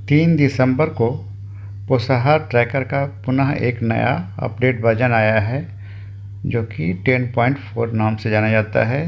3 दिसंबर को पोसाहार ट्रैकर का पुनः एक नया अपडेट वर्जन आया है जो कि 10.4 नाम से जाना जाता है।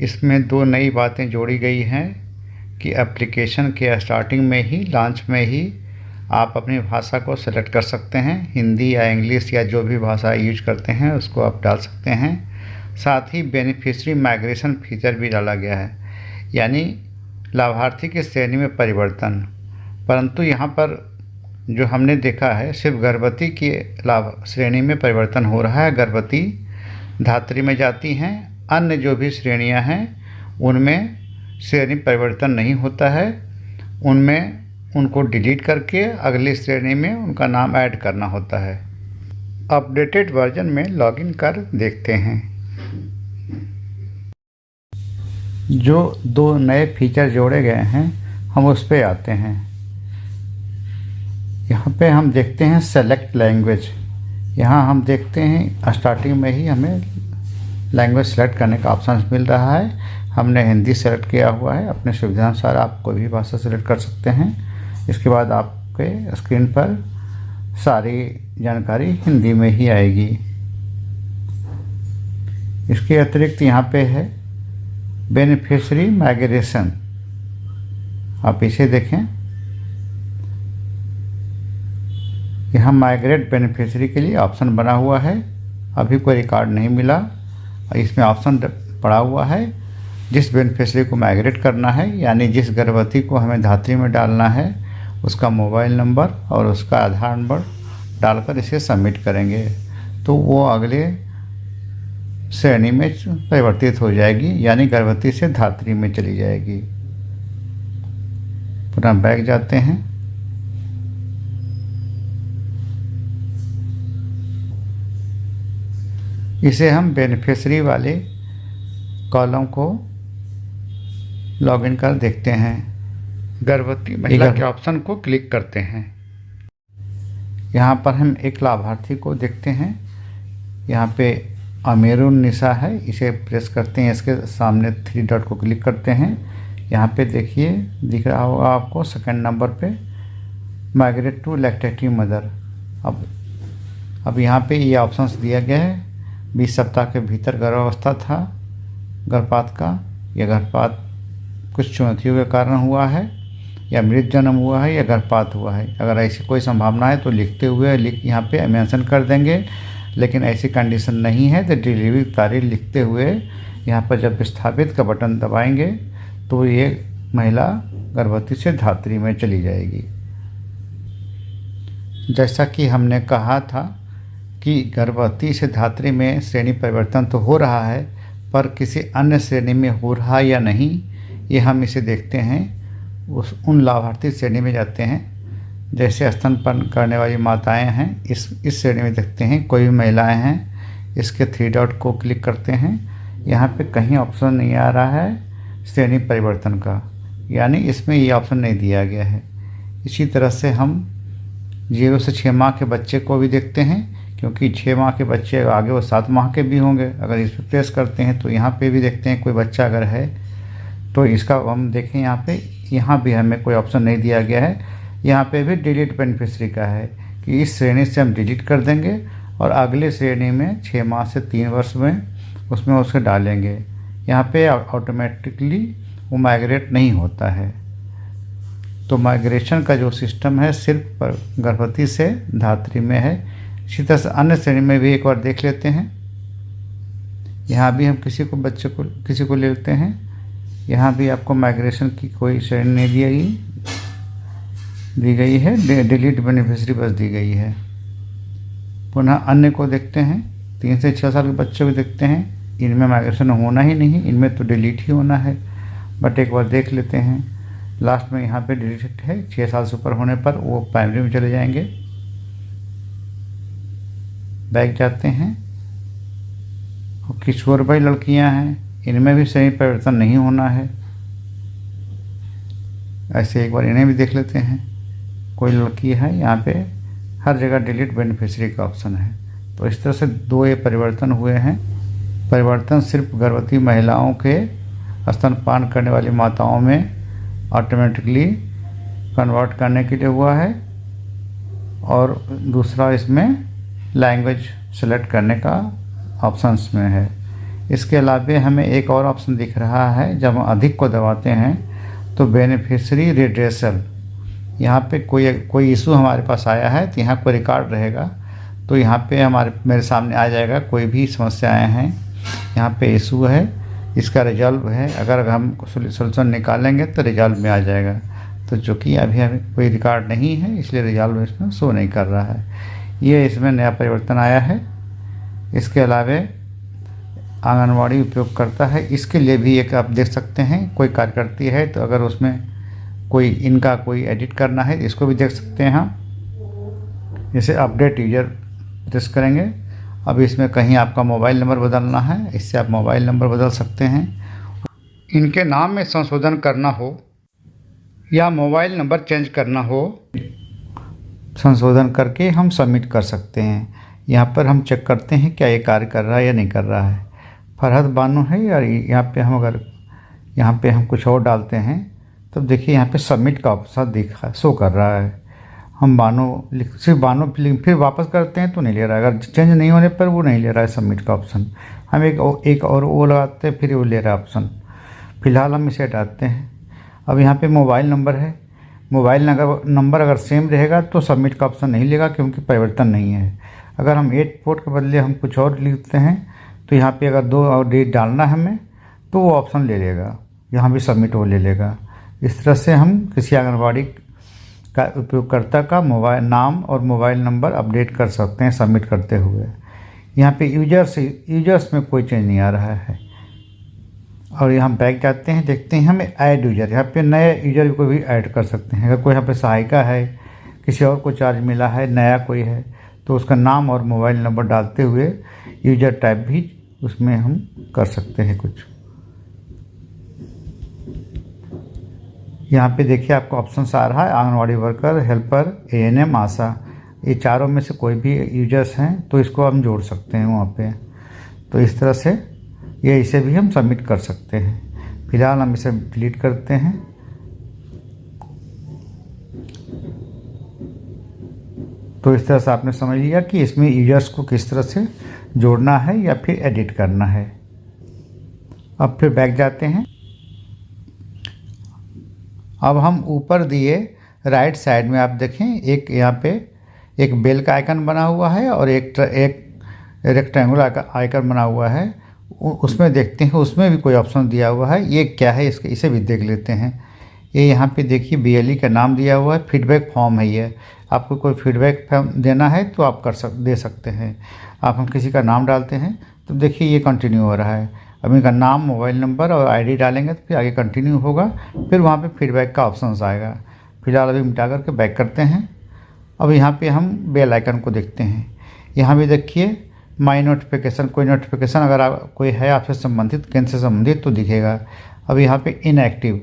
इसमें 2 नई बातें जोड़ी गई हैं कि एप्लीकेशन के स्टार्टिंग में ही, लॉन्च में ही आप अपनी भाषा को सेलेक्ट कर सकते हैं। हिंदी या इंग्लिश या जो भी भाषा यूज करते हैं उसको आप डाल सकते हैं। साथ ही बेनिफिशियरी माइग्रेशन फीचर भी डाला गया है, यानी लाभार्थी की श्रेणी में परिवर्तन। परंतु यहाँ पर जो हमने देखा है, सिर्फ गर्भवती की लाभ श्रेणी में परिवर्तन हो रहा है। गर्भवती धात्री में जाती हैं, अन्य जो भी श्रेणियाँ हैं उनमें श्रेणी परिवर्तन नहीं होता है। उनमें उनको डिलीट करके अगली श्रेणी में उनका नाम ऐड करना होता है। अपडेटेड वर्जन में लॉगिन कर देखते हैं। जो 2 नए फीचर जोड़े गए हैं हम उस पर आते हैं। यहाँ पे हम देखते हैं सेलेक्ट लैंग्वेज। यहाँ हम देखते हैं स्टार्टिंग में ही हमें लैंग्वेज सेलेक्ट करने का ऑप्शन मिल रहा है। हमने हिंदी सेलेक्ट किया हुआ है। अपने सुविधानुसार आप कोई भी भाषा सेलेक्ट कर सकते हैं। इसके बाद आपके स्क्रीन पर सारी जानकारी हिंदी में ही आएगी। इसके अतिरिक्त यहाँ पे है बेनिफिशियरी माइग्रेशन। आप इसे देखें, यहाँ माइग्रेट बेनिफिशियरी के लिए ऑप्शन बना हुआ है। अभी कोई रिकॉर्ड नहीं मिला, इसमें ऑप्शन पड़ा हुआ है। जिस बेनिफिशियरी को माइग्रेट करना है, यानी जिस गर्भवती को हमें धात्री में डालना है, उसका मोबाइल नंबर और उसका आधार नंबर डालकर इसे सबमिट करेंगे तो वो अगले श्रेणी में परिवर्तित हो जाएगी, यानी गर्भवती से धात्री में चली जाएगी। पुनः बैक जाते हैं। इसे हम बेनिफिशियरी वाले कॉलम को लॉगिन कर देखते हैं। गर्भवती महिला के ऑप्शन को क्लिक करते हैं। यहाँ पर हम एक लाभार्थी को देखते हैं। यहाँ पे अमीरुन निसा है, इसे प्रेस करते हैं। इसके सामने 3 डॉट को क्लिक करते हैं। यहाँ पे देखिए, दिख रहा होगा आपको सेकंड नंबर पे माइग्रेट टू लैक्टेटिव मदर। अब यहाँ पे ये ऑप्शंस दिया गया है। 20 सप्ताह के भीतर गर्भावस्था था गर्भपात का, या गर्भपात कुछ चुनौतियों के कारण हुआ है, या मृत जन्म हुआ है, या गर्भपात हुआ है। अगर ऐसी कोई संभावना है तो लिखते हुए यहाँ पे मेंशन कर देंगे। लेकिन ऐसी कंडीशन नहीं है तो डिलीवरी तारीख लिखते हुए यहाँ पर जब विस्थापित का बटन दबाएंगे तो ये महिला गर्भवती से धात्री में चली जाएगी। जैसा कि हमने कहा था कि गर्भवती से धात्री में श्रेणी परिवर्तन तो हो रहा है, पर किसी अन्य श्रेणी में हो रहा या नहीं, ये हम इसे देखते हैं। उन लाभार्थी श्रेणी में जाते हैं। जैसे स्तनपान करने वाली माताएं हैं, इस श्रेणी में देखते हैं। कोई भी महिलाएं हैं, इसके 3 डॉट को क्लिक करते हैं। यहाँ पे कहीं ऑप्शन नहीं आ रहा है श्रेणी परिवर्तन का, यानी इसमें ये ऑप्शन नहीं दिया गया है। इसी तरह से हम 0 से 6 माह के बच्चे को भी देखते हैं, क्योंकि 6 माह के बच्चे आगे वो 7 माह के भी होंगे। अगर इस पर प्रेस करते हैं तो यहाँ पे भी देखते हैं कोई बच्चा अगर है तो इसका हम देखें। यहाँ भी हमें कोई ऑप्शन नहीं दिया गया है। यहाँ पे भी डिलीट बेनिफिशियरी का है कि इस श्रेणी से हम डिलीट कर देंगे और अगले श्रेणी में 6 माह से 3 वर्ष में उसमें उसे डालेंगे। यहाँ पे ऑटोमेटिकली वो माइग्रेट नहीं होता है। तो माइग्रेशन का जो सिस्टम है सिर्फ गर्भवती से धात्री में है। इसी तरह से अन्य श्रेणी में भी एक बार देख लेते हैं। यहाँ भी हम किसी को ले लेते हैं। यहाँ भी आपको माइग्रेशन की कोई श्रेणी नहीं दी गई है, डिलीट बेनिफिशियरी बस दी गई है। पुनः अन्य को देखते हैं। 3 से 6 साल के बच्चों को देखते हैं। इनमें माइग्रेशन होना ही नहीं, इनमें तो डिलीट ही होना है। बट एक बार देख लेते हैं। लास्ट में यहाँ पे डिलीट है। 6 साल से ऊपर होने पर वो प्राइमरी में चले जाएंगे। बैक जाते हैं। और किशोरवयी लड़कियां हैं, इनमें भी सही परिवर्तन नहीं होना है। ऐसे एक बार इन्हें भी देख लेते हैं। कोई लड़की है, यहाँ पे हर जगह डिलीट बेनिफिशियरी का ऑप्शन है। तो इस तरह से 2 ये परिवर्तन हुए हैं। परिवर्तन सिर्फ गर्भवती महिलाओं के स्तनपान करने वाली माताओं में ऑटोमेटिकली कन्वर्ट करने के लिए हुआ है और दूसरा इसमें लैंग्वेज सेलेक्ट करने का ऑप्शंस में है। इसके अलावा हमें एक और ऑप्शन दिख रहा है, जब हम अधिक को दबाते हैं तो बेनिफिशियरी रिड्रेसल, यहाँ पे कोई इशू हमारे पास आया है तो यहाँ कोई रिकॉर्ड रहेगा, तो यहाँ पे मेरे सामने आ जाएगा कोई भी समस्याएं हैं, यहाँ पे इशू है, इसका रिजॉल्व है, अगर हम सोल्यूशन निकालेंगे तो रिजॉल्व में आ जाएगा। तो चूँकि अभी हमें कोई रिकॉर्ड नहीं है इसलिए रिजॉल्व इसमें शो नहीं कर रहा है। ये इसमें नया परिवर्तन आया है। इसके अलावा आंगनवाड़ी उपयोग करता है, इसके लिए भी एक आप देख सकते हैं, कोई कार्यकर्ती है तो अगर उसमें कोई एडिट करना है इसको भी देख सकते हैं हम। जैसे अपडेट यूजर प्रेस करेंगे, अब इसमें कहीं आपका मोबाइल नंबर बदलना है, इससे आप मोबाइल नंबर बदल सकते हैं। इनके नाम में संशोधन करना हो या मोबाइल नंबर चेंज करना हो, संशोधन करके हम सबमिट कर सकते हैं। यहाँ पर हम चेक करते हैं क्या ये कार्य कर रहा है या नहीं कर रहा है। फरहत बानो है या यहाँ पे हम अगर यहाँ पे हम कुछ और डालते हैं तब देखिए यहाँ पे सबमिट का ऑप्शन शो कर रहा है। हम सिर्फ बानो फिर वापस करते हैं तो नहीं ले रहा है, अगर चेंज नहीं होने पर वो नहीं ले रहा है सबमिट का ऑप्शन। हम एक और वो लगाते हैं फिर वो ले रहा है ऑप्शन। फ़िलहाल हम इसे हटाते हैं। अब यहाँ पे मोबाइल नंबर है, मोबाइल नंबर अगर सेम रहेगा तो सबमिट का ऑप्शन नहीं लेगा क्योंकि परिवर्तन नहीं है। अगर हम 8 पोर्ट के बदले हम कुछ और लिखते हैं तो यहाँ पे अगर 2 और डेट डालना है हमें तो वो ऑप्शन ले लेगा, यहाँ भी सबमिट वो ले लेगा। इस तरह से हम किसी आंगनबाड़ी का उपयोगकर्ता का मोबाइल नाम और मोबाइल नंबर अपडेट कर सकते हैं सबमिट करते हुए। यहाँ पे यूजर्स में कोई चेंज नहीं आ रहा है। और यहाँ बैक जाते हैं, देखते हैं हमें ऐड यूजर, यहाँ पे नए यूजर को भी ऐड कर सकते हैं। अगर कोई यहाँ पे सहायिका है, किसी और को चार्ज मिला है, नया कोई है तो उसका नाम और मोबाइल नंबर डालते हुए यूजर टाइप भी उसमें हम कर सकते हैं कुछ। यहाँ पे देखिए आपको ऑप्शन आ रहा है आंगनवाड़ी वर्कर, हेल्पर, एएनएम, आशा, ये चारों में से कोई भी यूजर्स हैं तो इसको हम जोड़ सकते हैं वहाँ पे। तो इस तरह से इसे भी हम सबमिट कर सकते हैं। फिलहाल हम इसे डिलीट करते हैं। तो इस तरह से आपने समझ लिया कि इसमें यूजर्स को किस तरह से जोड़ना है या फिर एडिट करना है। अब फिर बैक जाते हैं। अब हम ऊपर दिए राइट साइड में आप देखें एक यहाँ पे एक बेल का आइकन बना हुआ है और एक रेक्टेंगुलर आइकन बना हुआ है, उसमें देखते हैं उसमें भी कोई ऑप्शन दिया हुआ है। ये क्या है इसे भी देख लेते हैं। ये यहाँ पे देखिए BLE का नाम दिया हुआ है, फीडबैक फॉर्म है ये। आपको कोई फीडबैक देना है तो आप दे सकते हैं। हम किसी का नाम डालते हैं तो देखिए ये कंटिन्यू हो रहा है। अब इनका नाम, मोबाइल नंबर और ID डालेंगे तो फिर आगे कंटिन्यू होगा, फिर वहाँ पे फीडबैक का ऑप्शन आएगा। फिलहाल अभी मिटा करके बैक करते हैं। अब यहाँ पे हम बेल आइकन को देखते हैं। यहाँ भी देखिए माई नोटिफिकेशन, कोई नोटिफिकेशन अगर कोई है आपसे संबंधित, केंद्र से संबंधित तो दिखेगा। अब यहाँ पे इनएक्टिव,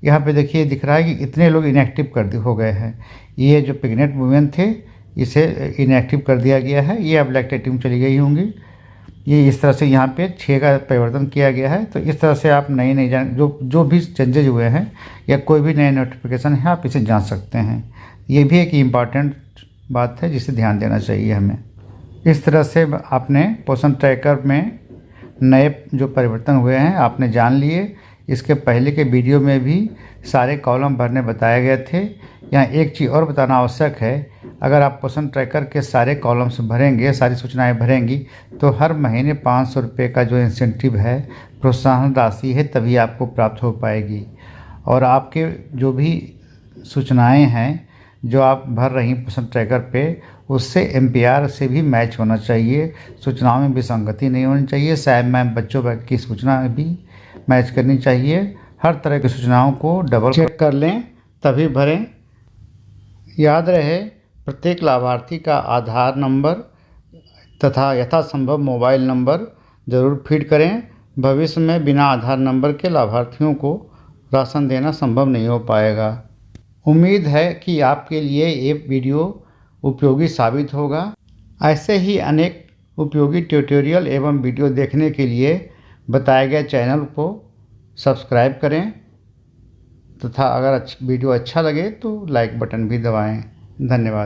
यहाँ पे देखिए दिख रहा है कि इतने लोग इनएक्टिव हो गए हैं। ये जो प्रेग्नेंट वुमेन थे इसे इनएक्टिव कर दिया गया है, ये अब एक्टिव चली गई होंगी। ये इस तरह से यहाँ पे 6 का परिवर्तन किया गया है। तो इस तरह से आप नई जो भी चेंजेज हुए हैं या कोई भी नए नोटिफिकेशन है आप इसे जांच सकते हैं। ये भी एक इम्पॉर्टेंट बात है जिसे ध्यान देना चाहिए हमें। इस तरह से आपने पोषण ट्रैकर में नए जो परिवर्तन हुए हैं आपने जान लिए। इसके पहले के वीडियो में भी सारे कॉलम भरने बताए गए थे। यहाँ एक चीज़ और बताना आवश्यक है, अगर आप पोषण ट्रैकर के सारे कॉलम्स भरेंगे, सारी सूचनाएं भरेंगी तो हर महीने 500 रुपये का जो इंसेंटिव है, प्रोत्साहन राशि है, तभी आपको प्राप्त हो पाएगी। और आपके जो भी सूचनाएं हैं जो आप भर रही पोषण ट्रैकर पे, उससे MPR से भी मैच होना चाहिए। सूचनाओं में विसंगति नहीं होनी चाहिए। साहब मैम बच्चों की सूचना भी मैच करनी चाहिए। हर तरह की सूचनाओं को डबल चेक कर लें तभी भरें। याद रहे प्रत्येक लाभार्थी का आधार नंबर तथा यथासंभव मोबाइल नंबर ज़रूर फीड करें। भविष्य में बिना आधार नंबर के लाभार्थियों को राशन देना संभव नहीं हो पाएगा। उम्मीद है कि आपके लिए ये वीडियो उपयोगी साबित होगा। ऐसे ही अनेक उपयोगी ट्यूटोरियल एवं वीडियो देखने के लिए बताए गए चैनल को सब्सक्राइब करें तथा अगर वीडियो अच्छा लगे तो लाइक बटन भी दबाएं। धन्यवाद।